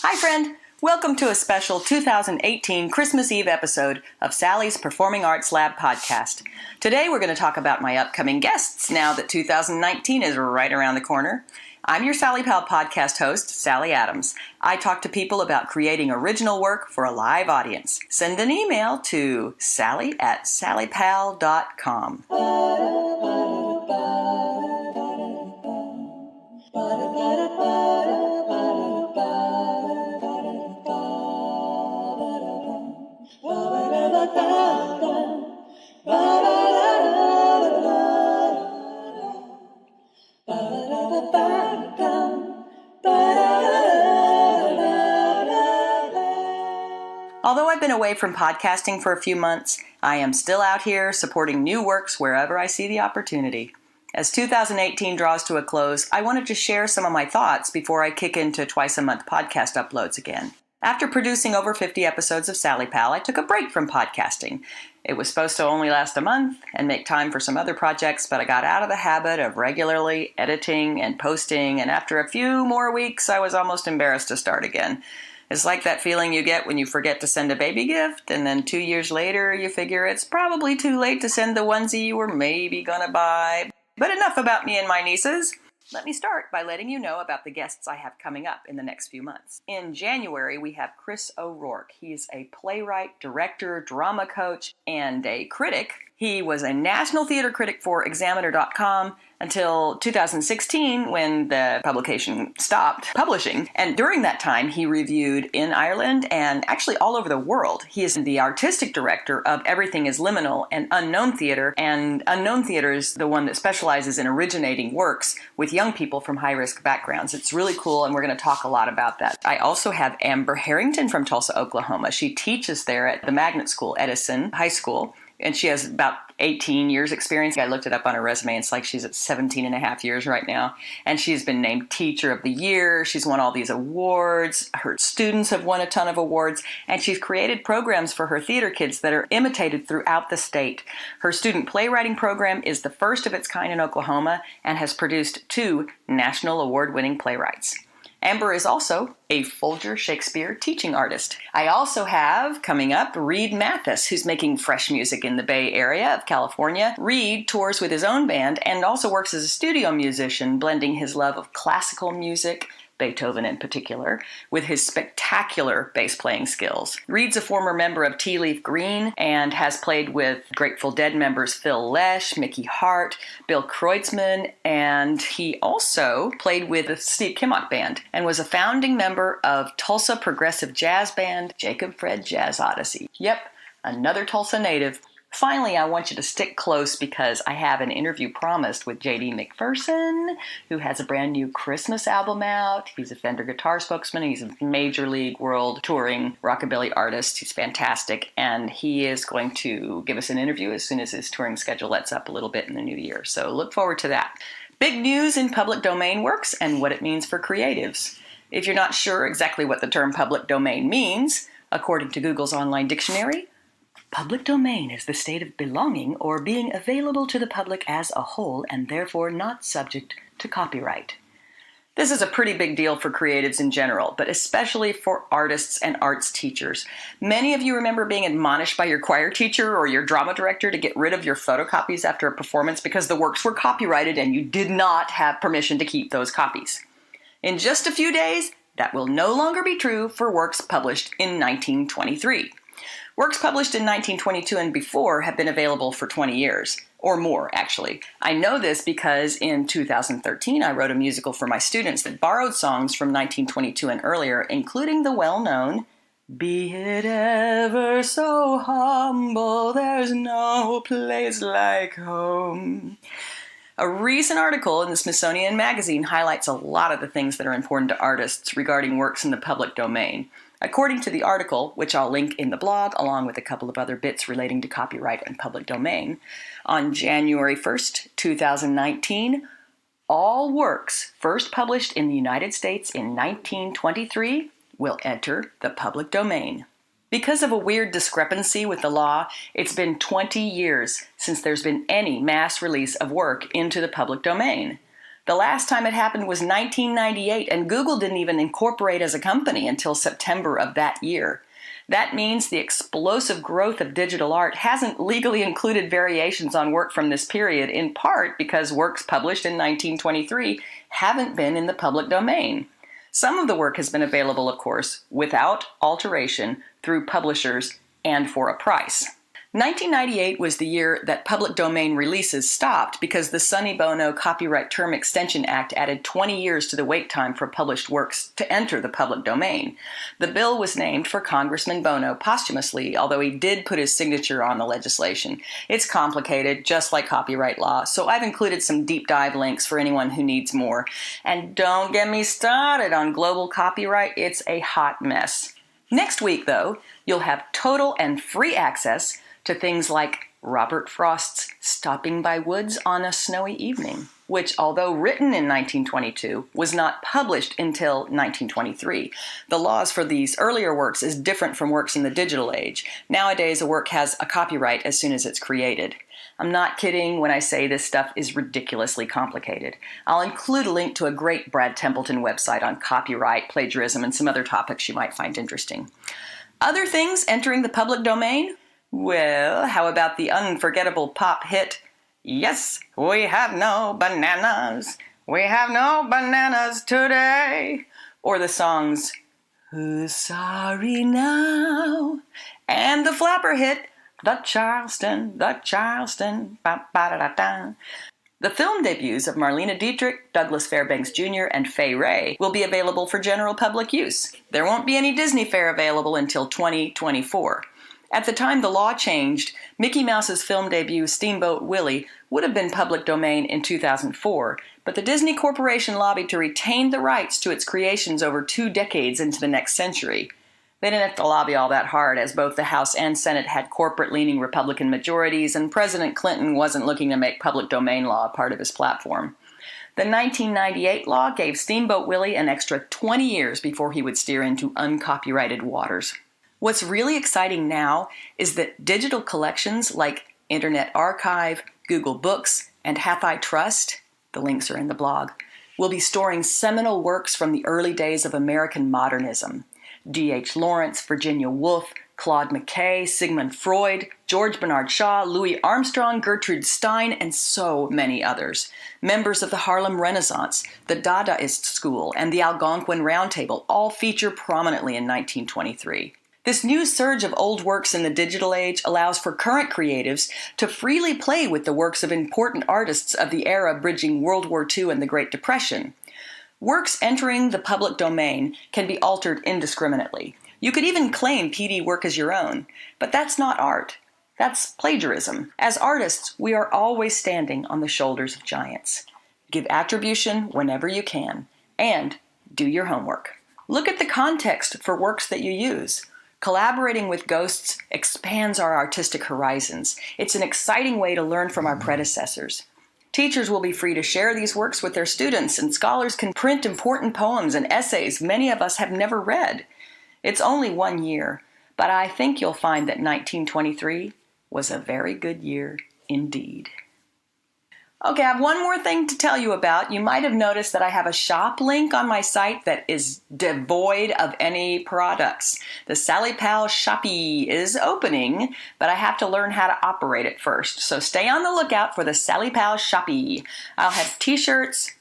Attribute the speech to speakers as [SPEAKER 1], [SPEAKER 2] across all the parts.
[SPEAKER 1] Hi, friend. Welcome to a special 2018 Christmas Eve episode of Sally's Performing Arts Lab podcast. Today we're going to talk about my upcoming guests now that 2019 is right around the corner. I'm your SallyPAL podcast host, Sally Adams. I talk to people about creating original work for a live audience. Send an email to sally@sallypal.com. Although I've been away from podcasting for a few months, I am still out here supporting new works wherever I see the opportunity. As 2018 draws to a close, I wanted to share some of my thoughts before I kick into twice-a-month podcast uploads again. After producing over 50 episodes of SallyPAL, I took a break from podcasting. It was supposed to only last a month and make time for some other projects, but I got out of the habit of regularly editing and posting, and after a few more weeks, I was almost embarrassed to start again. It's like that feeling you get when you forget to send a baby gift, and then 2 years later you figure it's probably too late to send the onesie you were maybe gonna buy. But enough about me and my nieces. Let me start by letting you know about the guests I have coming up in the next few months. In January, we have Chris O'Rourke. He's a playwright, director, drama coach, and a critic. He was a national theater critic for Examiner.com until 2016 when the publication stopped publishing. And during that time, he reviewed in Ireland and actually all over the world. He is the artistic director of Everything is Liminal and Unknown Theater. And Unknown Theater is the one that specializes in originating works with young people from high-risk backgrounds. It's really cool, and we're going to talk a lot about that. I also have Amber Harrington from Tulsa, Oklahoma. She teaches there at the magnet school, Edison High School. And she has about 18 years experience. I looked it up on her resume. It's like she's at 17 and a half years right now. And she's been named Teacher of the Year. She's won all these awards. Her students have won a ton of awards. And she's created programs for her theater kids that are imitated throughout the state. Her student playwriting program is the first of its kind in Oklahoma and has produced 2 national award-winning playwrights. Amber is also a Folger Shakespeare teaching artist. I also have, coming up, Reed Mathis, who's making fresh music in the Bay Area of California. Reed tours with his own band and also works as a studio musician, blending his love of classical music, Beethoven in particular, with his spectacular bass-playing skills. Reed's a former member of Tea Leaf Green and has played with Grateful Dead members Phil Lesh, Mickey Hart, Bill Kreutzmann, and he also played with the Steve Kimmock Band and was a founding member of Tulsa progressive jazz band Jacob Fred Jazz Odyssey. Yep, another Tulsa native. Finally, I want you to stick close because I have an interview promised with J.D. McPherson, who has a brand new Christmas album out. He's a Fender guitar spokesman. He's a major league world touring rockabilly artist. He's fantastic, and he is going to give us an interview as soon as his touring schedule lets up a little bit in the new year. So look forward to that. Big news in public domain works and what it means for creatives. If you're not sure exactly what the term public domain means, according to Google's online dictionary, public domain is the state of belonging or being available to the public as a whole and therefore not subject to copyright. This is a pretty big deal for creatives in general, but especially for artists and arts teachers. Many of you remember being admonished by your choir teacher or your drama director to get rid of your photocopies after a performance because the works were copyrighted and you did not have permission to keep those copies. In just a few days, that will no longer be true for works published in 1923. Works published in 1922 and before have been available for 20 years, or more, actually. I know this because in 2013, I wrote a musical for my students that borrowed songs from 1922 and earlier, including the well-known "Be it ever so humble, there's no place like home." A recent article in the Smithsonian Magazine highlights a lot of the things that are important to artists regarding works in the public domain. According to the article, which I'll link in the blog, along with a couple of other bits relating to copyright and public domain, on January 1st, 2019, all works first published in the United States in 1923 will enter the public domain. Because of a weird discrepancy with the law, it's been 20 years since there's been any mass release of work into the public domain. The last time it happened was 1998, and Google didn't even incorporate as a company until September of that year. That means the explosive growth of digital art hasn't legally included variations on work from this period, in part because works published in 1923 haven't been in the public domain. Some of the work has been available, of course, without alteration through publishers and for a price. 1998 was the year that public domain releases stopped because the Sonny Bono Copyright Term Extension Act added 20 years to the wait time for published works to enter the public domain. The bill was named for Congressman Bono posthumously, although he did put his signature on the legislation. It's complicated, just like copyright law, so I've included some deep dive links for anyone who needs more. And don't get me started on global copyright, it's a hot mess. Next week, though, you'll have total and free access to things like Robert Frost's Stopping by Woods on a Snowy Evening, which, although written in 1922, was not published until 1923. The laws for these earlier works is different from works in the digital age. Nowadays, a work has a copyright as soon as it's created. I'm not kidding when I say this stuff is ridiculously complicated. I'll include a link to a great Brad Templeton website on copyright, plagiarism, and some other topics you might find interesting. Other things entering the public domain? Well, how about the unforgettable pop hit, Yes, we have no bananas, we have no bananas today, or the songs, Who's Sorry Now, and the flapper hit, The Charleston, ba-ba-da-da-da. The film debuts of Marlene Dietrich, Douglas Fairbanks Jr., and Fay Wray will be available for general public use. There won't be any Disney fare available until 2024. At the time the law changed, Mickey Mouse's film debut, Steamboat Willie, would have been public domain in 2004, but the Disney Corporation lobbied to retain the rights to its creations over 2 decades into the next century. They didn't have to lobby all that hard, as both the House and Senate had corporate-leaning Republican majorities, and President Clinton wasn't looking to make public domain law a part of his platform. The 1998 law gave Steamboat Willie an extra 20 years before he would steer into uncopyrighted waters. What's really exciting now is that digital collections like Internet Archive, Google Books, and Hath I Trust, the links are in the blog, will be storing seminal works from the early days of American modernism. D.H. Lawrence, Virginia Woolf, Claude McKay, Sigmund Freud, George Bernard Shaw, Louis Armstrong, Gertrude Stein, and so many others. Members of the Harlem Renaissance, the Dadaist School, and the Algonquin Round Table all feature prominently in 1923. This new surge of old works in the digital age allows for current creatives to freely play with the works of important artists of the era bridging World War II and the Great Depression. Works entering the public domain can be altered indiscriminately. You could even claim PD work as your own, but that's not art. That's plagiarism. As artists, we are always standing on the shoulders of giants. Give attribution whenever you can, and do your homework. Look at the context for works that you use. Collaborating with ghosts expands our artistic horizons. It's an exciting way to learn from our predecessors. Teachers will be free to share these works with their students, and scholars can print important poems and essays many of us have never read. It's only 1 year, but I think you'll find that 1923 was a very good year indeed. Okay, I have one more thing to tell you about. You might have noticed that I have a shop link on my site that is devoid of any products. The SallyPAL Shoppy is opening, but I have to learn how to operate it first. So stay on the lookout for the SallyPAL Shoppy. I'll have t-shirts.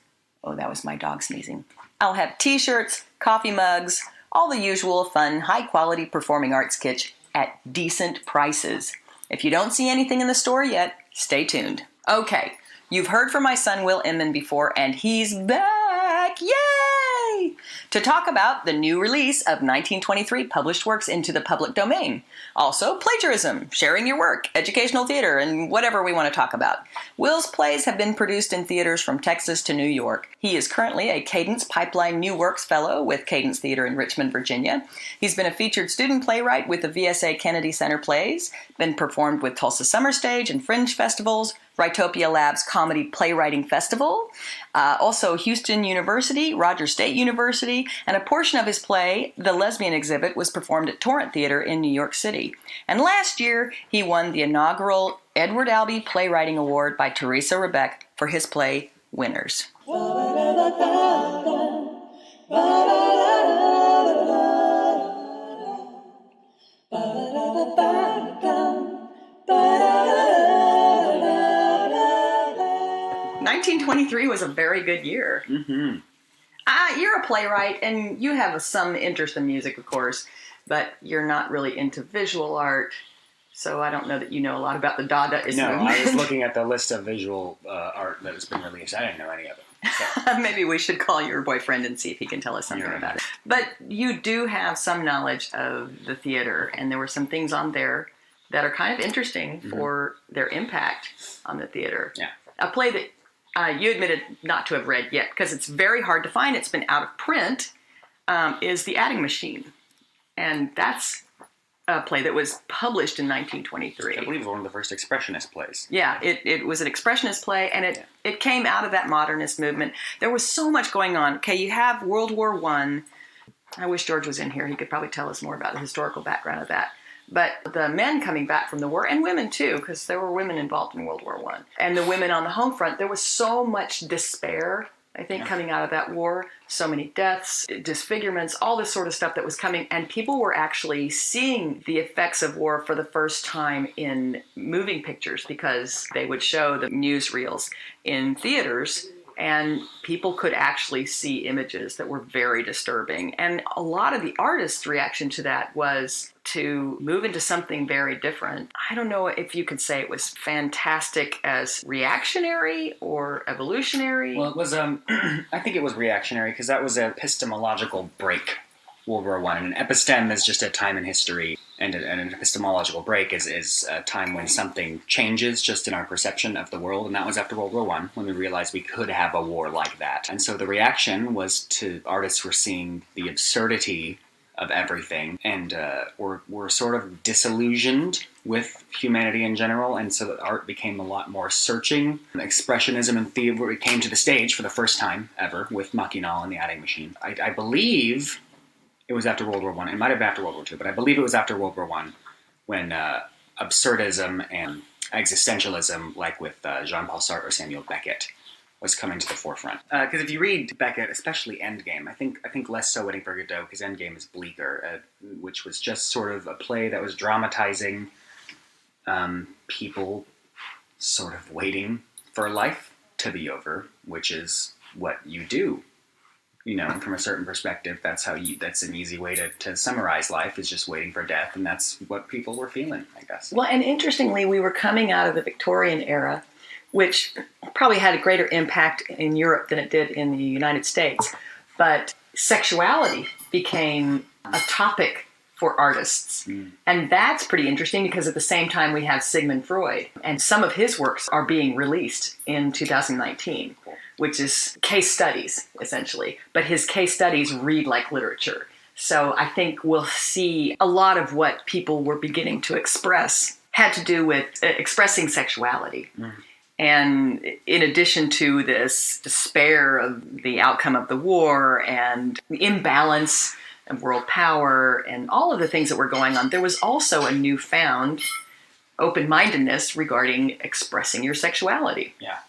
[SPEAKER 1] Oh, that was my dog sneezing. I'll have t-shirts, coffee mugs, all the usual fun, high-quality performing arts kits at decent prices. If you don't see anything in the store yet, stay tuned. Okay. You've heard from my son Will Inman before, and he's back! Yay! To talk about the new release of 1923 published works into the public domain. Also, plagiarism, sharing your work, educational theater, and whatever we want to talk about. Will's plays have been produced in theaters from Texas to New York. He is currently a Cadence Pipeline New Works Fellow with Cadence Theater in Richmond, Virginia. He's been a featured student playwright with the VSA Kennedy Center Plays, been performed with Tulsa Summer Stage and Fringe Festivals, Rhytopia Labs Comedy Playwriting Festival, also Houston University, Rogers State University, and a portion of his play, The Lesbian Exhibit, was performed at Torrent Theater in New York City. And last year, he won the inaugural Edward Albee Playwriting Award by Teresa Rebeck for his play, winners. 1923 was a very good year.
[SPEAKER 2] Mm-hmm.
[SPEAKER 1] You're a playwright, and you have some interest in music, of course, but you're not really into visual art, so I don't know that you know a lot about the Dadaist movement.
[SPEAKER 2] I was looking at the list of visual art that has been released. I didn't know any of it. So.
[SPEAKER 1] Maybe we should call your boyfriend and see if he can tell us something about it. But you do have some knowledge of the theater, and there were some things on there that are kind of interesting for their impact on the theater.
[SPEAKER 2] Yeah.
[SPEAKER 1] A play that you admitted not to have read yet, because it's very hard to find, it's been out of print, is The Adding Machine. And that's a play that was published in 1923.
[SPEAKER 2] I believe it was one of the first expressionist plays.
[SPEAKER 1] Yeah, it was an expressionist play, and it came out of that modernist movement. There was so much going on. Okay, you have World War I wish George was in here. He could probably tell us more about the historical background of that. But the men coming back from the war, and women too, because there were women involved in World War I, and the women on the home front, there was so much despair, I think, coming out of that war. So many deaths, disfigurements, all this sort of stuff that was coming. And people were actually seeing the effects of war for the first time in moving pictures, because they would show the newsreels in theaters, and people could actually see images that were very disturbing. And a lot of the artists' reaction to that was to move into something very different. I don't know if you could say it was fantastic as reactionary or evolutionary.
[SPEAKER 2] Well, it was, I think it was reactionary, because that was an epistemological break, World War I. And an epistem is just a time in history, and an epistemological break is a time when something changes just in our perception of the world, and that was after World War I, when we realized we could have a war like that. And so the reaction was to artists were seeing the absurdity of everything, and were sort of disillusioned with humanity in general, and so that art became a lot more searching. Expressionism and theater came to the stage for the first time ever with Machinal and The Adding Machine. I believe it was after World War I. It might have been after World War II, but I believe it was after World War I when absurdism and existentialism, like with Jean-Paul Sartre or Samuel Beckett, was coming to the forefront. Because if you read Beckett, especially Endgame, I think less so Waiting for Godot, because Endgame is bleaker, which was just sort of a play that was dramatizing people sort of waiting for life to be over, which is what you do. You know, from a certain perspective, that's an easy way to summarize life, is just waiting for death, and that's what people were feeling, I guess.
[SPEAKER 1] Well, and interestingly, we were coming out of the Victorian era, which probably had a greater impact in Europe than it did in the United States. But sexuality became a topic for artists. And that's pretty interesting, because at the same time we have Sigmund Freud, and some of his works are being released in 2019, which is case studies, essentially. But his case studies read like literature. So I think we'll see a lot of what people were beginning to express had to do with expressing sexuality. And in addition to this despair of the outcome of the war and the imbalance of world power and all of the things that were going on, there was also a newfound open-mindedness regarding expressing your sexuality.
[SPEAKER 2] Yeah.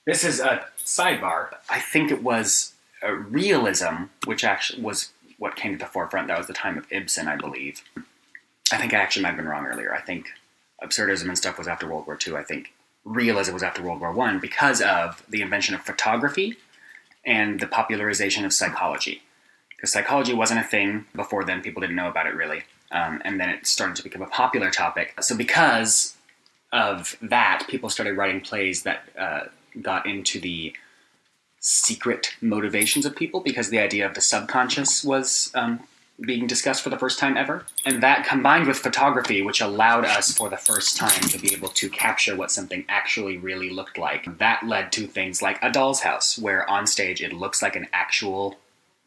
[SPEAKER 2] This is a sidebar. I think it was realism, which actually was what came to the forefront. That was the time of Ibsen, I believe. I think I actually might have been wrong earlier. I think absurdism and stuff was after World War II. I think realism was after World War I, because of the invention of photography and the popularization of psychology. Because psychology wasn't a thing before then. People didn't know about it, really. And then it started to become a popular topic. So because of that, people started writing plays that got into the secret motivations of people, because the idea of the subconscious was being discussed for the first time ever. And that, combined with photography, which allowed us for the first time to be able to capture what something actually really looked like, that led to things like A Doll's House, where on stage it looks like an actual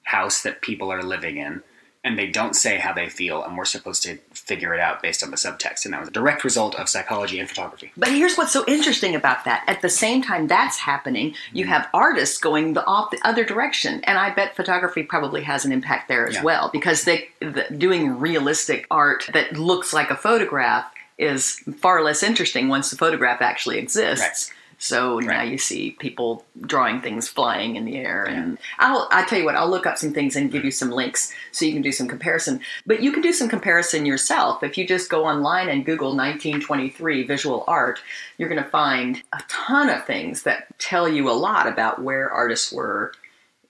[SPEAKER 2] house that people are living in, and they don't say how they feel, and we're supposed to figure it out based on the subtext. And that was a direct result of psychology and photography.
[SPEAKER 1] But here's what's so interesting about that. At the same time that's happening, you have artists going the other direction. And I bet photography probably has an impact there as well, because doing realistic art that looks like a photograph is far less interesting once the photograph actually exists.
[SPEAKER 2] Right.
[SPEAKER 1] So now you see people drawing things flying in the air. And I'll tell you what, I'll look up some things and give you some links so you can do some comparison. But you can do some comparison yourself. If you just go online and Google 1923 visual art, you're going to find a ton of things that tell you a lot about where artists were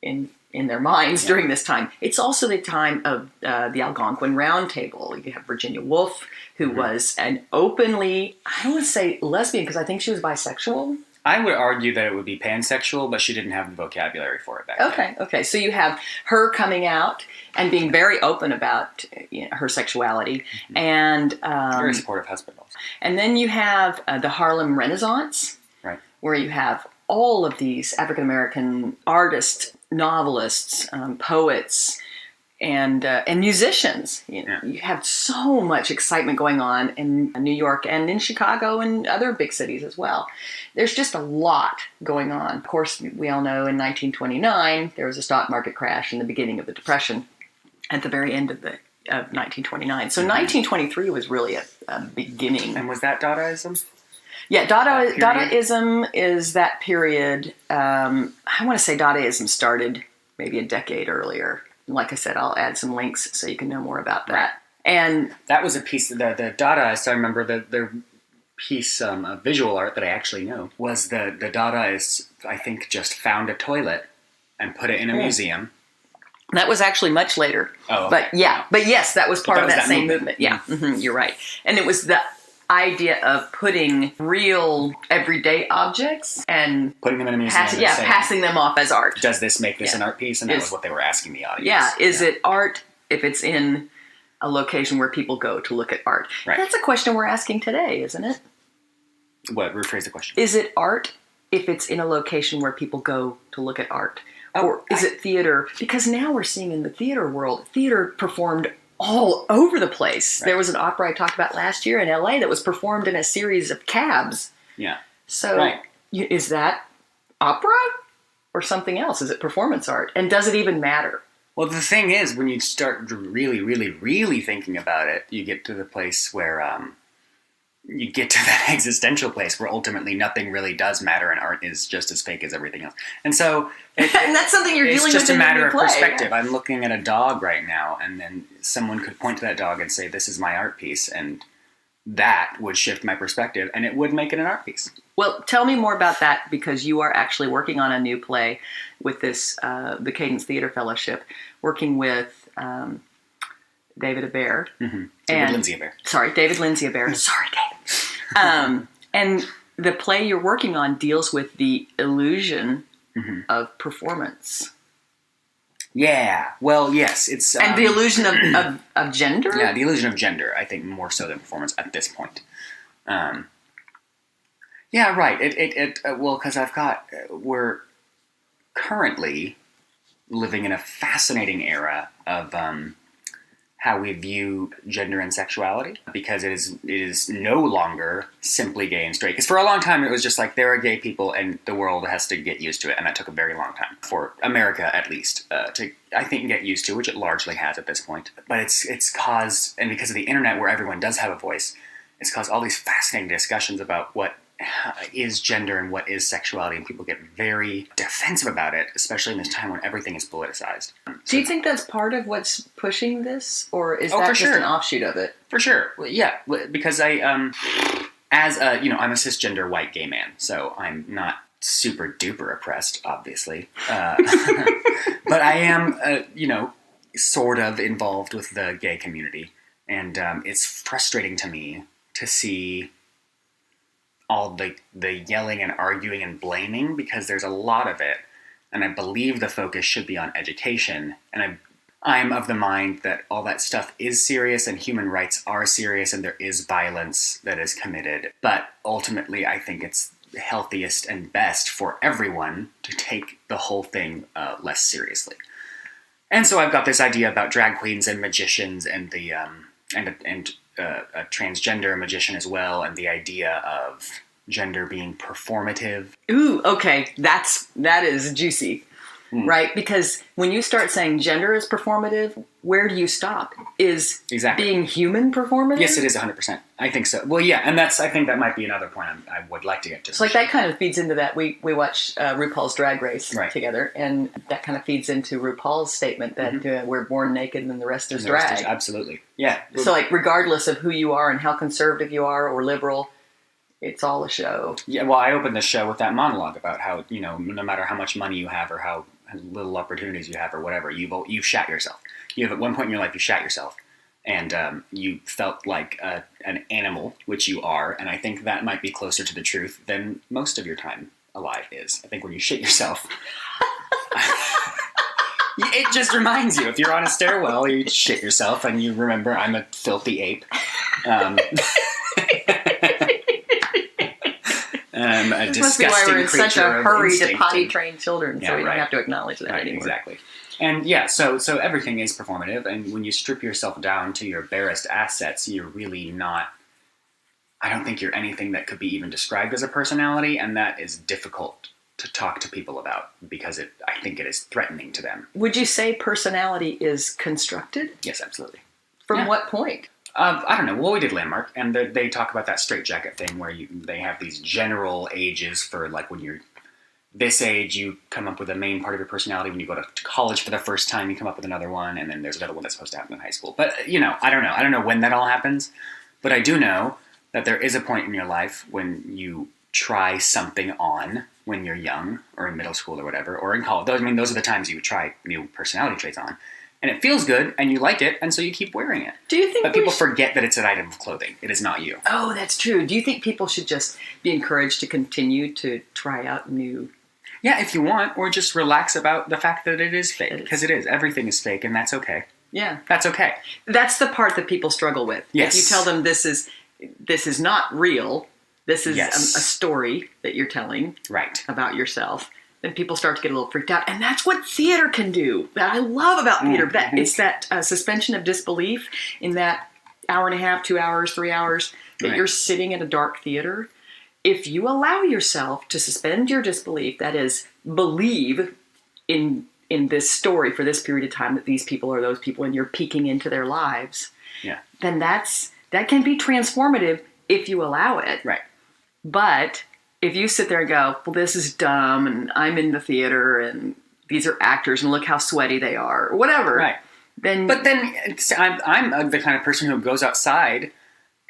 [SPEAKER 1] in their minds during this time. It's also the time of the Algonquin Round Table. You have Virginia Woolf, who was an openly, I don't want to say lesbian because I think she was bisexual.
[SPEAKER 2] I would argue that it would be pansexual, but she didn't have the vocabulary for it back then.
[SPEAKER 1] Okay. So you have her coming out and being very open about her sexuality. And
[SPEAKER 2] very supportive husband also.
[SPEAKER 1] And then you have the Harlem Renaissance, where you have all of these African-American artists, novelists, poets, and musicians. You have so much excitement going on in New York and in Chicago and other big cities as well. There's just a lot going on. Of course, we all know in 1929 there was a stock market crash in the beginning of the Depression at the very end of 1929. So 1923 was really a beginning.
[SPEAKER 2] And was that Dadaism?
[SPEAKER 1] Yeah, Dadaism is that period. I want to say Dadaism started maybe a decade earlier. Like I said, I'll add some links so you can know more about that. Right. And
[SPEAKER 2] that was a piece, the Dadaists, I remember their piece of visual art that I actually know was the Dadaists, I think, just found a toilet and put it in a museum.
[SPEAKER 1] That was actually much later.
[SPEAKER 2] Oh, okay.
[SPEAKER 1] But yes, that was part of that same movement. Yeah, you're right. And it was the idea of putting real everyday objects and
[SPEAKER 2] putting them in a museum,
[SPEAKER 1] passing them off as art.
[SPEAKER 2] Does this make this an art piece? And that was what they were asking the audience.
[SPEAKER 1] Yeah, is it art if it's in a location where people go to look at art?
[SPEAKER 2] Right.
[SPEAKER 1] That's a question we're asking today, isn't it?
[SPEAKER 2] What? Rephrase the question.
[SPEAKER 1] Is it art if it's in a location where people go to look at art? Or is it theater? Because now we're seeing in the theater world, theater performed all over the place. Right. There was an opera I talked about last year in LA that was performed in a series of cabs.
[SPEAKER 2] Yeah.
[SPEAKER 1] So is that opera or something else? Is it performance art? And does it even matter?
[SPEAKER 2] Well, the thing is, when you start really, really, really thinking about it, you get to the place where you get to that existential place where ultimately nothing really does matter and art is just as fake as everything else. And so
[SPEAKER 1] and that's something you're dealing with.
[SPEAKER 2] It's just a matter of perspective.
[SPEAKER 1] Yeah.
[SPEAKER 2] I'm looking at a dog right now, and then someone could point to that dog and say, "This is my art piece," and that would shift my perspective, and it would make it an art piece.
[SPEAKER 1] Well, tell me more about that, because you are actually working on a new play with this, the Cadence Theater Fellowship, working with David Hebert.
[SPEAKER 2] Mm-hmm. David Lindsay Hebert.
[SPEAKER 1] Sorry, David Lindsay Hebert. Sorry, David. And the play you're working on deals with the illusion of performance.
[SPEAKER 2] Yeah. Well, yes. It's
[SPEAKER 1] and the illusion of gender?
[SPEAKER 2] Yeah, the illusion of gender, I think, more so than performance at this point. Yeah, right. Well, because we're currently living in a fascinating era of how we view gender and sexuality, because it is no longer simply gay and straight. Because for a long time it was just like, there are gay people and the world has to get used to it, and that took a very long time for America, at least, to, I think, get used to, which it largely has at this point. But it's caused, and because of the internet where everyone does have a voice, it's caused all these fascinating discussions about what is gender and what is sexuality, and people get very defensive about it, especially in this time when everything is politicized.
[SPEAKER 1] Do you think that's part of what's pushing this, or is that just an offshoot of it?
[SPEAKER 2] For sure, yeah, because I'm a cisgender white gay man, so I'm not super duper oppressed, obviously, but I am, sort of involved with the gay community, and it's frustrating to me to see all the yelling and arguing and blaming, because there's a lot of it, and I believe the focus should be on education, and I'm of the mind that all that stuff is serious and human rights are serious and there is violence that is committed, but ultimately I think it's healthiest and best for everyone to take the whole thing less seriously. And so I've got this idea about drag queens and magicians and a transgender magician as well, and the idea of gender being performative.
[SPEAKER 1] Ooh, okay, that is juicy. right? Because when you start saying gender is performative, where do you stop? Is being human performative?
[SPEAKER 2] Yes, it is 100%. I think so. Well, yeah, and I think that might be another point I would like to get to.
[SPEAKER 1] So like that kind of feeds into that. We watch RuPaul's Drag Race together, and that kind of feeds into RuPaul's statement that we're born naked and the rest is drag.
[SPEAKER 2] Absolutely. Yeah.
[SPEAKER 1] So like regardless of who you are and how conservative you are or liberal, it's all a show.
[SPEAKER 2] Yeah, well, I opened the show with that monologue about how, no matter how much money you have or how little opportunities you have or whatever, you shat yourself. You have at one point in your life, you shat yourself. And you felt like an animal, which you are. And I think that might be closer to the truth than most of your time alive is. I think when you shit yourself, it just reminds you. If you're on a stairwell, you shit yourself and you remember I'm a filthy ape. A
[SPEAKER 1] this must be why we're in such a hurry to potty train children, so we don't have to acknowledge that anymore.
[SPEAKER 2] Exactly. And yeah, so everything is performative, and when you strip yourself down to your barest assets, you're really not, I don't think you're anything that could be even described as a personality, and that is difficult to talk to people about, because I think it is threatening to them.
[SPEAKER 1] Would you say personality is constructed?
[SPEAKER 2] Yes, absolutely.
[SPEAKER 1] From what point?
[SPEAKER 2] I don't know. Well, we did Landmark, and they talk about that straitjacket thing where they have these general ages for, like, when you're this age, you come up with a main part of your personality. When you go to college for the first time, you come up with another one, and then there's another one that's supposed to happen in high school. But, I don't know. I don't know when that all happens, but I do know that there is a point in your life when you try something on when you're young, or in middle school or whatever, or in college. Those are the times you would try new personality traits on. And it feels good, and you like it, and so you keep wearing it.
[SPEAKER 1] Do you think?
[SPEAKER 2] But people forget that it's an item of clothing. It is not you.
[SPEAKER 1] Oh, that's true. Do you think people should just be encouraged to continue to try out new?
[SPEAKER 2] Yeah, if you want, or just relax about the fact that it is fake, because it is. Everything is fake, and that's okay.
[SPEAKER 1] Yeah,
[SPEAKER 2] that's okay.
[SPEAKER 1] That's the part that people struggle with.
[SPEAKER 2] Yes.
[SPEAKER 1] If you tell them this is not real, this is a story that you're telling about yourself, then people start to get a little freaked out. And that's what theater can do. That I love about theater. That it's that suspension of disbelief in that hour and a half, 2 hours, 3 hours that you're sitting in a dark theater. If you allow yourself to suspend your disbelief, that is, believe in this story for this period of time that these people are those people and you're peeking into their lives, then that can be transformative if you allow it.
[SPEAKER 2] Right.
[SPEAKER 1] But if you sit there and go, well, this is dumb, and I'm in the theater, and these are actors, and look how sweaty they are, or whatever.
[SPEAKER 2] Right.
[SPEAKER 1] Then
[SPEAKER 2] I'm the kind of person who goes outside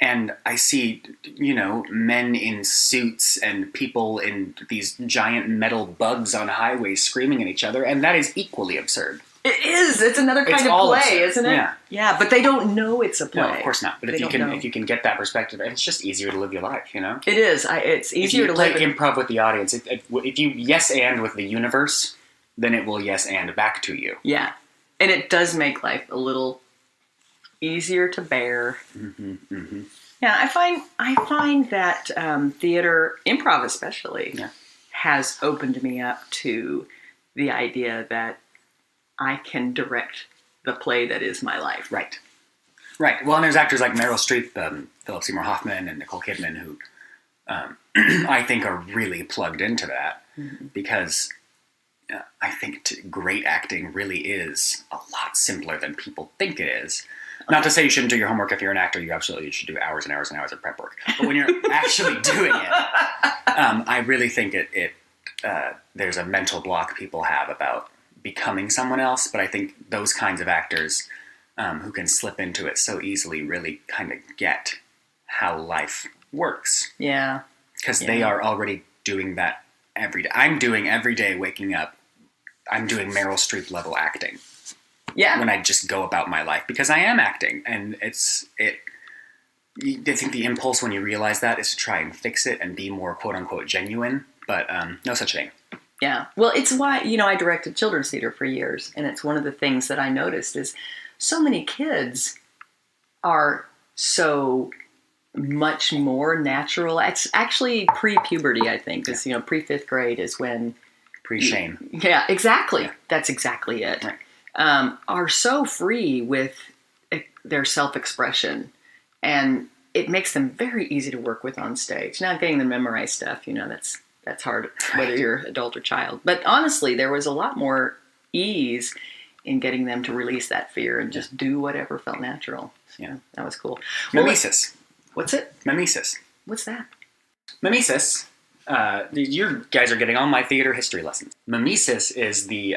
[SPEAKER 2] and I see, men in suits and people in these giant metal bugs on highways screaming at each other, and that is equally absurd.
[SPEAKER 1] It is. It's another kind of play, isn't it?
[SPEAKER 2] Yeah.
[SPEAKER 1] Yeah, but they don't know it's a play.
[SPEAKER 2] No, of course not. But if you can get that perspective, it's just easier to live your life, It
[SPEAKER 1] is. It's easier to live.
[SPEAKER 2] If you play improv with the audience, if you yes and with the universe, then it will yes and back to you.
[SPEAKER 1] Yeah, and it does make life a little easier to bear. Yeah, I find that theater, improv especially, has opened me up to the idea that I can direct the play that is my life.
[SPEAKER 2] Right. Well, and there's actors like Meryl Streep, Philip Seymour Hoffman, and Nicole Kidman who I think are really plugged into that because I think great acting really is a lot simpler than people think it is. Not to say you shouldn't do your homework if you're an actor. You absolutely should do hours and hours and hours of prep work. But when you're actually doing it, I really think there's a mental block people have about becoming someone else. But I think those kinds of actors who can slip into it so easily really kind of get how life works.
[SPEAKER 1] Yeah.
[SPEAKER 2] Because they are already doing that every day. I'm doing every day waking up. I'm doing Meryl Streep level acting.
[SPEAKER 1] Yeah.
[SPEAKER 2] When I just go about my life, because I am acting, and I think the impulse when you realize that is to try and fix it and be more quote unquote genuine, but no such thing.
[SPEAKER 1] Yeah. Well, it's why, I directed children's theater for years, and it's one of the things that I noticed is so many kids are so much more natural. It's actually pre-puberty, I think, because, pre-fifth grade is when...
[SPEAKER 2] Pre-shame.
[SPEAKER 1] Yeah, exactly. Yeah. That's exactly it.
[SPEAKER 2] Right.
[SPEAKER 1] Are so free with their self-expression, and it makes them very easy to work with on stage. Now, getting them to memorize stuff, that's hard, whether you're adult or child. But honestly, there was a lot more ease in getting them to release that fear and just do whatever felt natural. So
[SPEAKER 2] Yeah.
[SPEAKER 1] that was cool.
[SPEAKER 2] Mimesis.
[SPEAKER 1] What's it?
[SPEAKER 2] Mimesis.
[SPEAKER 1] What's that?
[SPEAKER 2] Mimesis. You guys are getting all my theater history lessons. Mimesis is the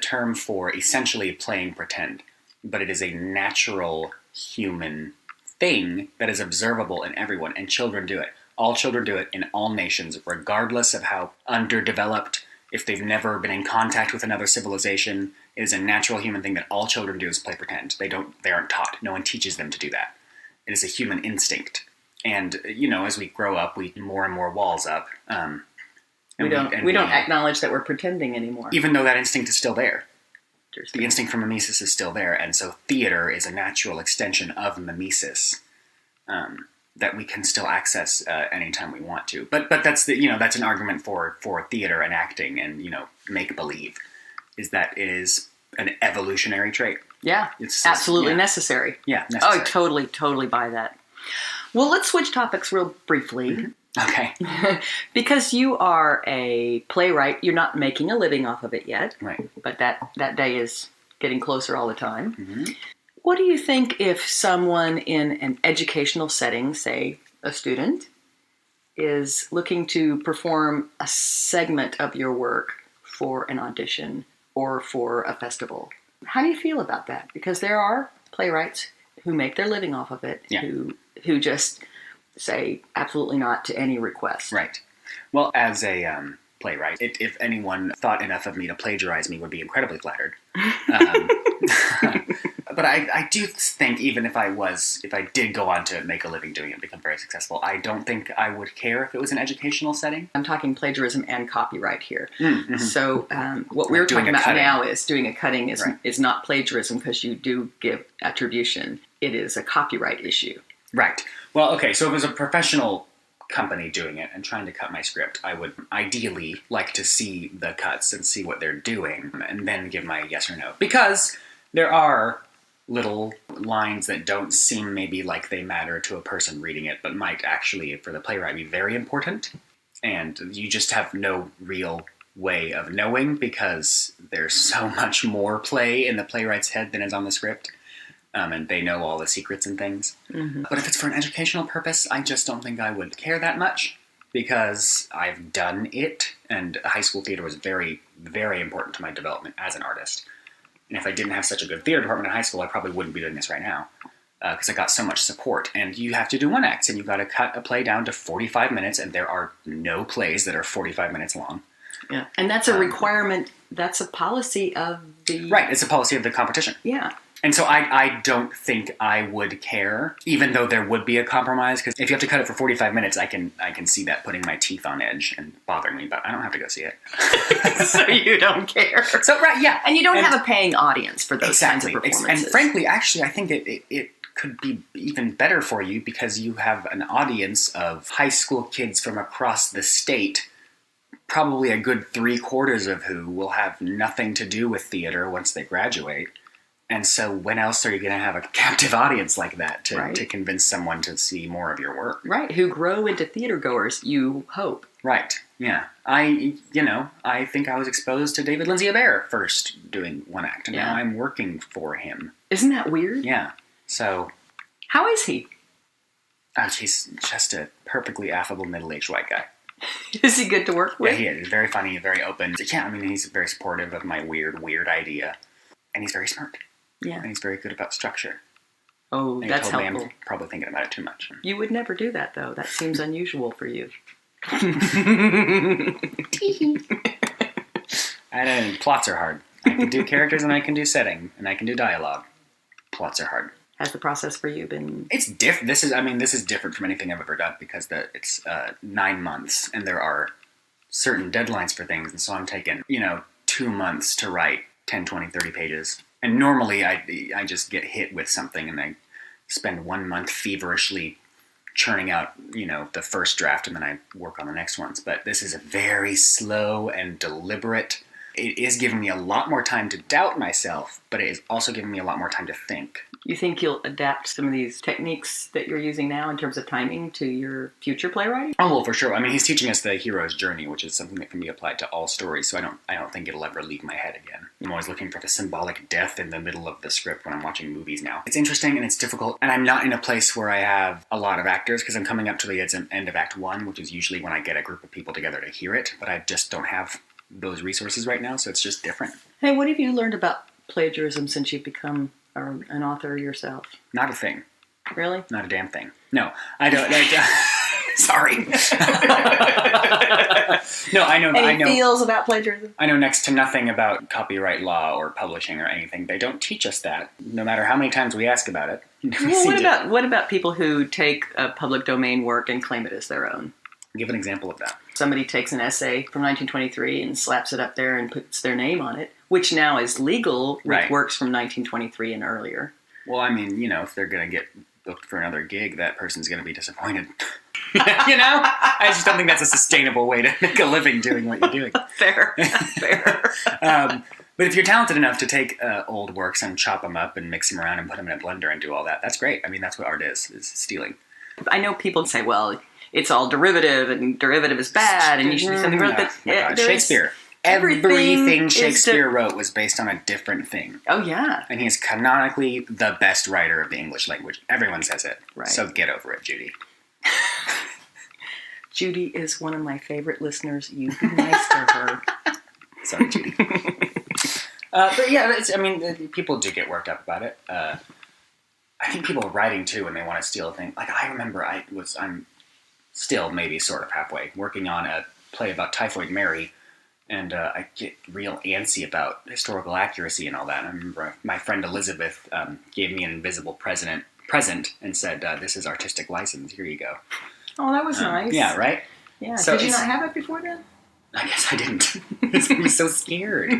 [SPEAKER 2] term for essentially playing pretend, but it is a natural human thing that is observable in everyone, and children do it. All children do it in all nations, regardless of how underdeveloped, if they've never been in contact with another civilization. It is a natural human thing that all children do is play pretend. They aren't taught. No one teaches them to do that. It is a human instinct. And, as we grow up, we more and more walls up.
[SPEAKER 1] We don't acknowledge that we're pretending anymore.
[SPEAKER 2] Even though that instinct is still there. The instinct for mimesis is still there. And so theater is a natural extension of mimesis that we can still access anytime we want to. But that's that's an argument for theater and acting and, make-believe, is that it is an evolutionary trait.
[SPEAKER 1] Yeah, it's absolutely necessary.
[SPEAKER 2] Yeah, necessary.
[SPEAKER 1] Oh, totally buy that. Well, let's switch topics real briefly.
[SPEAKER 2] Mm-hmm. Okay.
[SPEAKER 1] Because you are a playwright, you're not making a living off of it yet.
[SPEAKER 2] Right.
[SPEAKER 1] But that day is getting closer all the time.
[SPEAKER 2] Mm-hmm.
[SPEAKER 1] What do you think if someone in an educational setting, say a student, is looking to perform a segment of your work for an audition or for a festival? How do you feel about that? Because there are playwrights who make their living off of it,
[SPEAKER 2] yeah.
[SPEAKER 1] who just say absolutely not to any request.
[SPEAKER 2] Right. Well, as a playwright, if anyone thought enough of me to plagiarize me, would be incredibly flattered. But I do think even if I did go on to make a living doing it and become very successful, I don't think I would care if it was an educational setting.
[SPEAKER 1] I'm talking plagiarism and copyright here.
[SPEAKER 2] Mm-hmm.
[SPEAKER 1] So what we're talking about now is doing a cutting is not plagiarism because you do give attribution. It is a copyright issue.
[SPEAKER 2] Right. Well, okay, so if it was a professional company doing it and trying to cut my script, I would ideally like to see the cuts and see what they're doing and then give my yes or no. Because there are little lines that don't seem maybe like they matter to a person reading it, but might actually, for the playwright, be very important. And you just have no real way of knowing because there's so much more play in the playwright's head than is on the script. And they know all the secrets and things. Mm-hmm. But if it's for an educational purpose, I just don't think I would care that much because I've done it, and high school theater was very, very important to my development as an artist. And if I didn't have such a good theater department in high school, I probably wouldn't be doing this right now because I got so much support. And you have to do one acts, and you've got to cut a play down to 45 minutes, and there are no plays that are 45 minutes long.
[SPEAKER 1] Yeah, and that's a requirement. That's a policy of the...
[SPEAKER 2] Right, it's a policy of the competition.
[SPEAKER 1] Yeah.
[SPEAKER 2] And so I don't think I would care, even though there would be a compromise, because if you have to cut it for 45 minutes, I can see that putting my teeth on edge and bothering me, but I don't have to go see it.
[SPEAKER 1] So you don't care.
[SPEAKER 2] So, right, yeah.
[SPEAKER 1] And you don't have a paying audience for those kinds of performances.
[SPEAKER 2] And frankly, actually, I think it could be even better for you because you have an audience of high school kids from across the state, probably a good 3/4 of who will have nothing to do with theater once they graduate. And so when else are you going to have a captive audience like that to convince someone to see more of your work?
[SPEAKER 1] Right, who grow into theater goers, you hope.
[SPEAKER 2] Right, yeah. I think I was exposed to David Lindsay-Abaire first doing one act, and now I'm working for him.
[SPEAKER 1] Isn't that weird?
[SPEAKER 2] Yeah, so...
[SPEAKER 1] How is he?
[SPEAKER 2] He's just a perfectly affable middle-aged white guy.
[SPEAKER 1] Is he good to work with?
[SPEAKER 2] Yeah, he is. He's very funny, very open. Yeah, I mean, he's very supportive of my weird idea. And he's very smart.
[SPEAKER 1] Yeah.
[SPEAKER 2] And he's very good about structure.
[SPEAKER 1] Oh,
[SPEAKER 2] and
[SPEAKER 1] that's
[SPEAKER 2] helpful.
[SPEAKER 1] helpful.
[SPEAKER 2] I'm probably thinking about it too much.
[SPEAKER 1] You would never do that, though. That seems unusual for you.
[SPEAKER 2] And plots are hard. I can do characters and I can do setting and I can do dialogue. Plots are hard.
[SPEAKER 1] Has the process for you been...
[SPEAKER 2] It's different. This is different from anything I've ever done because it's 9 months and there are certain deadlines for things. And so I'm taking, 2 months to write 10, 20, 30 pages. And normally I just get hit with something and I spend 1 month feverishly churning out, the first draft and then I work on the next ones. But this is a very slow and deliberate. It is giving me a lot more time to doubt myself, but it is also giving me a lot more time to think.
[SPEAKER 1] You think you'll adapt some of these techniques that you're using now in terms of timing to your future playwriting?
[SPEAKER 2] Oh, well, for sure. I mean, he's teaching us the hero's journey, which is something that can be applied to all stories. So I don't think it'll ever leave my head again. I'm always looking for the symbolic death in the middle of the script when I'm watching movies now. It's interesting and it's difficult, and I'm not in a place where I have a lot of actors because I'm coming up to the end of Act 1, which is usually when I get a group of people together to hear it, but I just don't have those resources right now, so it's just different.
[SPEAKER 1] Hey, what have you learned about plagiarism since you've become an author yourself?
[SPEAKER 2] Not a thing.
[SPEAKER 1] Really?
[SPEAKER 2] Not a damn thing. No, I don't. Sorry. No, I know.
[SPEAKER 1] Any feels about plagiarism?
[SPEAKER 2] I know next to nothing about copyright law or publishing or anything. They don't teach us that, no matter how many times we ask about it.
[SPEAKER 1] Well, what about people who take a public domain work and claim it as their own?
[SPEAKER 2] Give an example of that.
[SPEAKER 1] Somebody takes an essay from 1923 and slaps it up there and puts their name on it, which now is legal with
[SPEAKER 2] Right.
[SPEAKER 1] works from 1923 and earlier.
[SPEAKER 2] Well, I mean, if they're going to get booked for another gig, that person's going to be disappointed. I just don't think that's a sustainable way to make a living doing what you're doing.
[SPEAKER 1] Fair.
[SPEAKER 2] But if you're talented enough to take old works and chop them up and mix them around and put them in a blender and do all that, that's great. I mean, that's what art is stealing.
[SPEAKER 1] I know people say, well, it's all derivative and derivative is bad and you should do something wrong. But
[SPEAKER 2] Shakespeare. Everything Shakespeare wrote was based on a different thing.
[SPEAKER 1] Oh, yeah.
[SPEAKER 2] And he is canonically the best writer of the English language. Everyone says it.
[SPEAKER 1] Right.
[SPEAKER 2] So get over it, Judy.
[SPEAKER 1] Judy is one of my favorite listeners. You be nice to her.
[SPEAKER 2] Sorry, Judy. But yeah, people do get worked up about it. I think people are writing too when they want to steal a thing. Like I remember I'm still maybe sort of halfway working on a play about Typhoid Mary, and I get real antsy about historical accuracy and all that. And I remember my friend Elizabeth gave me an invisible present and said, "This is artistic license. Here you go."
[SPEAKER 1] Oh, that was nice.
[SPEAKER 2] Yeah, right?
[SPEAKER 1] Yeah.
[SPEAKER 2] So
[SPEAKER 1] did you not have it before then?
[SPEAKER 2] I guess I didn't. I was so scared.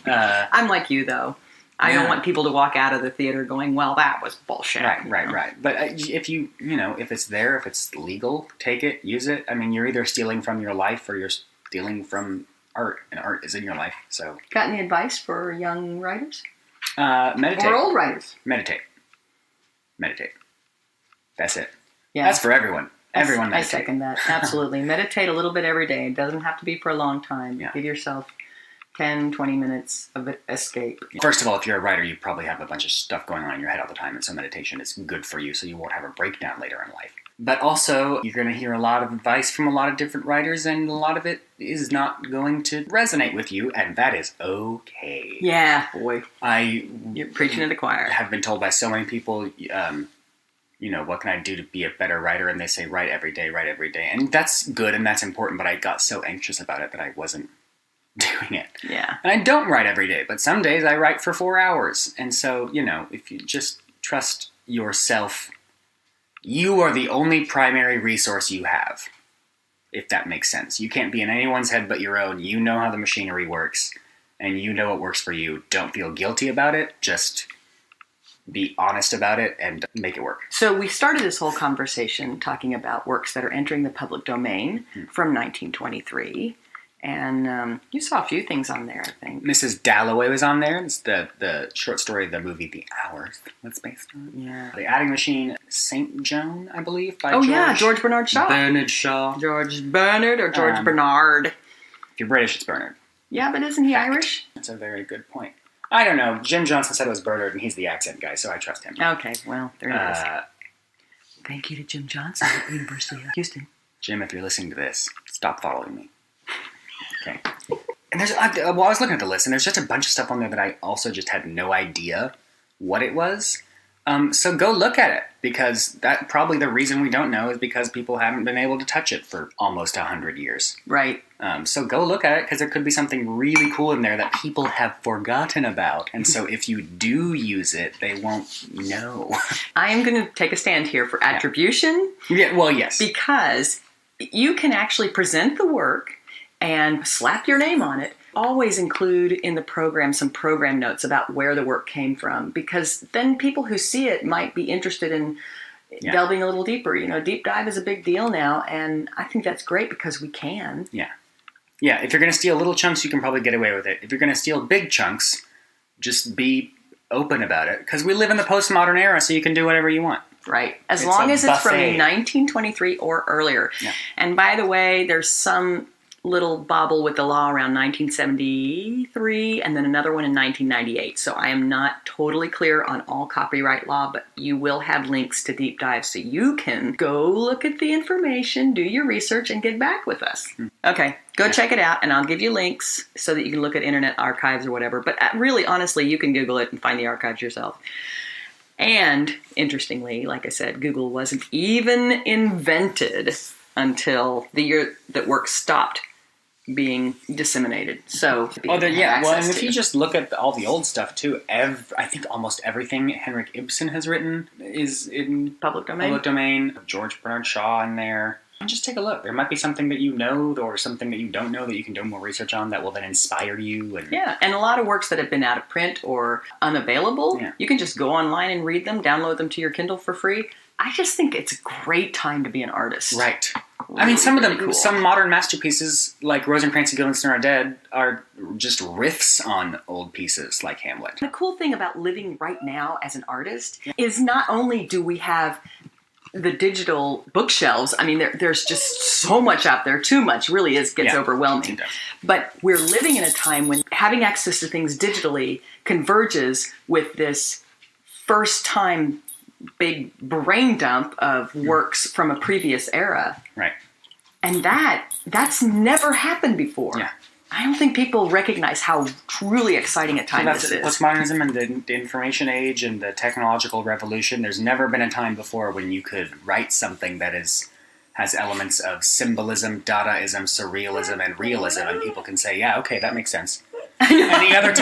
[SPEAKER 1] I'm like you, though. I don't want people to walk out of the theater going, well, that was bullshit.
[SPEAKER 2] Right. But if if it's there, if it's legal, take it, use it. I mean, you're either stealing from your life or you're stealing from art, and art is in your life. So,
[SPEAKER 1] got any advice for young writers?
[SPEAKER 2] Meditate.
[SPEAKER 1] Or old writers?
[SPEAKER 2] Meditate. That's it.
[SPEAKER 1] Yeah.
[SPEAKER 2] That's for everyone. Everyone meditate.
[SPEAKER 1] I second that. Absolutely. Meditate a little bit every day. It doesn't have to be for a long time.
[SPEAKER 2] Yeah.
[SPEAKER 1] Give yourself 10, 20 minutes of escape.
[SPEAKER 2] First of all, if you're a writer, you probably have a bunch of stuff going on in your head all the time, and so meditation is good for you so you won't have a breakdown later in life. But also, you're going to hear a lot of advice from a lot of different writers, and a lot of it is not going to resonate with you, and that is okay.
[SPEAKER 1] Yeah, boy.
[SPEAKER 2] You're
[SPEAKER 1] preaching to the choir.
[SPEAKER 2] I have been told by so many people, what can I do to be a better writer? And they say, write every day. And that's good and that's important, but I got so anxious about it that I wasn't doing it.
[SPEAKER 1] Yeah.
[SPEAKER 2] And I don't write every day, but some days I write for 4 hours. And so, if you just trust yourself, you are the only primary resource you have, if that makes sense. You can't be in anyone's head but your own. You know how the machinery works, and you know what works for you. Don't feel guilty about it. Just be honest about it and make it work.
[SPEAKER 1] So we started this whole conversation talking about works that are entering the public domain from 1923. And you saw a few things on there, I think.
[SPEAKER 2] Mrs. Dalloway was on there. It's the short story of the movie The Hours that's based on.
[SPEAKER 1] Yeah.
[SPEAKER 2] The Adding Machine, St. Joan, I believe, by
[SPEAKER 1] George Bernard Shaw.
[SPEAKER 2] Bernard Shaw.
[SPEAKER 1] George Bernard or George Bernard.
[SPEAKER 2] If you're British, it's Bernard.
[SPEAKER 1] Yeah, but isn't he Irish?
[SPEAKER 2] That's a very good point. I don't know. Jim Johnson said it was Bernard, and he's the accent guy, so I trust him.
[SPEAKER 1] Okay, well, there it is. Thank you to Jim Johnson at the University of Houston.
[SPEAKER 2] Jim, if you're listening to this, stop following me. Okay. And I was looking at the list, and there's just a bunch of stuff on there that I also just had no idea what it was. So go look at it, because that probably the reason we don't know is because people haven't been able to touch it for almost 100 years.
[SPEAKER 1] Right.
[SPEAKER 2] So go look at it, because there could be something really cool in there that people have forgotten about. And so if you do use it, they won't know.
[SPEAKER 1] I am going to take a stand here for attribution.
[SPEAKER 2] Yeah, well, yes.
[SPEAKER 1] Because you can actually present the work and slap your name on it. Always include in the program some program notes about where the work came from, because then people who see it might be interested in delving a little deeper. Deep dive is a big deal now, and I think that's great because we can.
[SPEAKER 2] Yeah. If you're going to steal little chunks, you can probably get away with it. If you're going to steal big chunks, just be open about it, because we live in the postmodern era, so you can do whatever you want.
[SPEAKER 1] Right. As
[SPEAKER 2] It's
[SPEAKER 1] long
[SPEAKER 2] a
[SPEAKER 1] as it's from
[SPEAKER 2] buffet.
[SPEAKER 1] 1923 or earlier.
[SPEAKER 2] Yeah.
[SPEAKER 1] And by the way, there's some little bobble with the law around 1973 and then another one in 1998. So I am not totally clear on all copyright law, but you will have links to deep dives so you can go look at the information, do your research, and get back with us. Okay, go check it out, and I'll give you links so that you can look at Internet Archives or whatever. But really, honestly, you can Google it and find the archives yourself. And interestingly, like I said, Google wasn't even invented until the year that work stopped being disseminated. So,
[SPEAKER 2] Well, and if you just look at all the old stuff too, I think almost everything Henrik Ibsen has written is in
[SPEAKER 1] public domain.
[SPEAKER 2] George Bernard Shaw in there. And just take a look. There might be something that you know or something that you don't know that you can do more research on that will then inspire you.
[SPEAKER 1] And a lot of works that have been out of print or unavailable, you can just go online and read them, download them to your Kindle for free. I just think it's a great time to be an artist.
[SPEAKER 2] Right. I mean, some of them,
[SPEAKER 1] cool.
[SPEAKER 2] Some modern masterpieces like Rosencrantz and Guildenstern are Dead are just riffs on old pieces like Hamlet.
[SPEAKER 1] The cool thing about living right now as an artist is not only do we have the digital bookshelves, I mean, there's just so much out there, too much really gets overwhelming. But we're living in a time when having access to things digitally converges with this first time big brain dump of works from a previous era.
[SPEAKER 2] Right.
[SPEAKER 1] And that's never happened before.
[SPEAKER 2] Yeah.
[SPEAKER 1] I don't think people recognize how truly exciting a time this is.
[SPEAKER 2] Postmodernism and the information age and the technological revolution, there's never been a time before when you could write something that has elements of symbolism, Dadaism, surrealism, and realism, and people can say, yeah, okay, that makes sense. Any other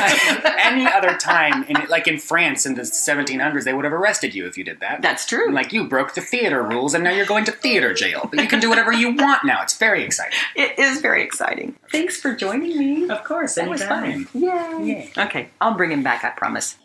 [SPEAKER 2] time, like in France in the 1700s, they would have arrested you if you did that.
[SPEAKER 1] That's true.
[SPEAKER 2] Like, you broke the theater rules, and now you're going to theater jail. But you can do whatever you want now. It's very exciting.
[SPEAKER 1] It is very exciting. Thanks for joining me.
[SPEAKER 2] Of course,
[SPEAKER 1] that was fun. Yay. Okay, I'll bring him back, I promise.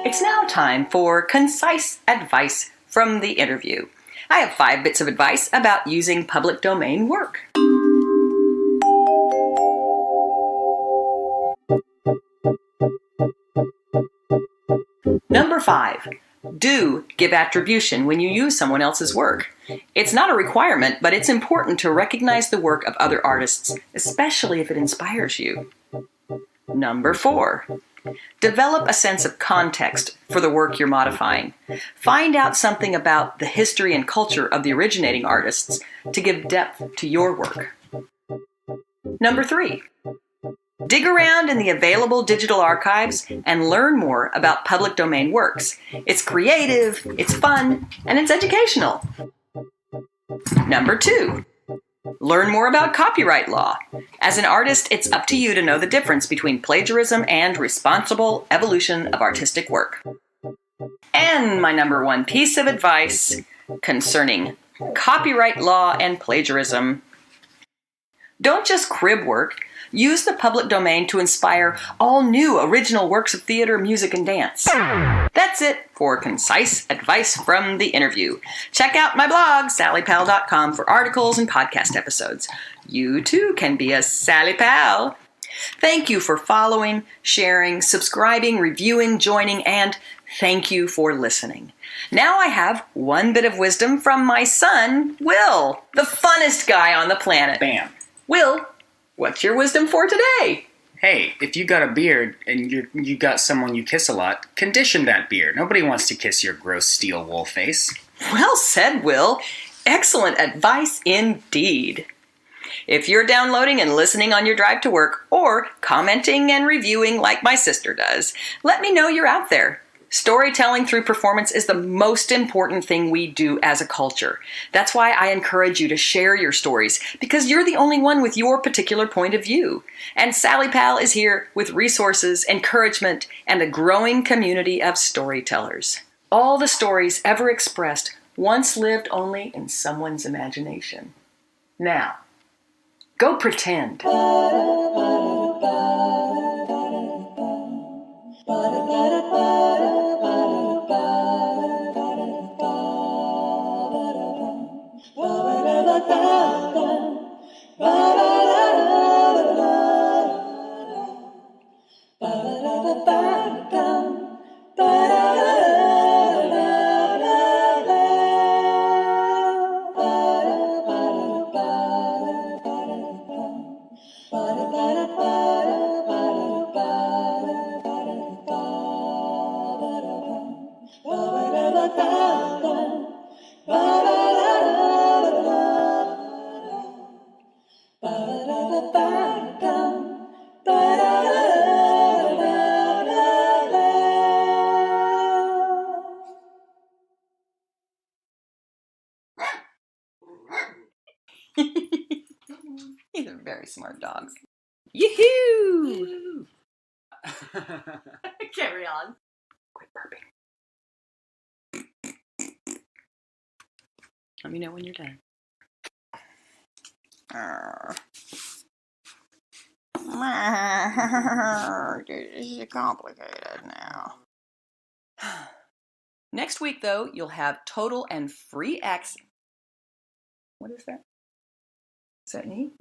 [SPEAKER 1] It's now time for concise advice from the interview. I have 5 bits of advice about using public domain work. Number 5. Do give attribution when you use someone else's work. It's not a requirement, but it's important to recognize the work of other artists, especially if it inspires you. Number 4. Develop a sense of context for the work you're modifying. Find out something about the history and culture of the originating artists to give depth to your work. Number 3. Dig around in the available digital archives and learn more about public domain works. It's creative, it's fun, and it's educational. Number 2. Learn more about copyright law. As an artist, it's up to you to know the difference between plagiarism and responsible evolution of artistic work. And my number 1 piece of advice concerning copyright law and plagiarism. Don't just crib work. Use the public domain to inspire all new original works of theater, music, and dance. That's it for concise advice from the interview. Check out my blog, SallyPAL.com, for articles and podcast episodes. You too can be a SallyPAL. Thank you for following, sharing, subscribing, reviewing, joining, and thank you for listening. Now I have 1 bit of wisdom from my son, Will, the funnest guy on the planet.
[SPEAKER 2] Bam.
[SPEAKER 1] Will, what's your wisdom for today?
[SPEAKER 2] Hey, if you got a beard and you got someone you kiss a lot, condition that beard. Nobody wants to kiss your gross steel wool face.
[SPEAKER 1] Well said, Will. Excellent advice indeed. If you're downloading and listening on your drive to work, or commenting and reviewing like my sister does, let me know you're out there. Storytelling through performance is the most important thing we do as a culture. That's why I encourage you to share your stories, because you're the only one with your particular point of view. And SallyPAL is here with resources, encouragement, and a growing community of storytellers. All the stories ever expressed once lived only in someone's imagination. Now, go pretend. very smart dog. Yoo-hoo! Carry on. Quit burping. Let me know when you're done. This is complicated now. Next week, though, you'll have total and free access. What is that? Is that neat?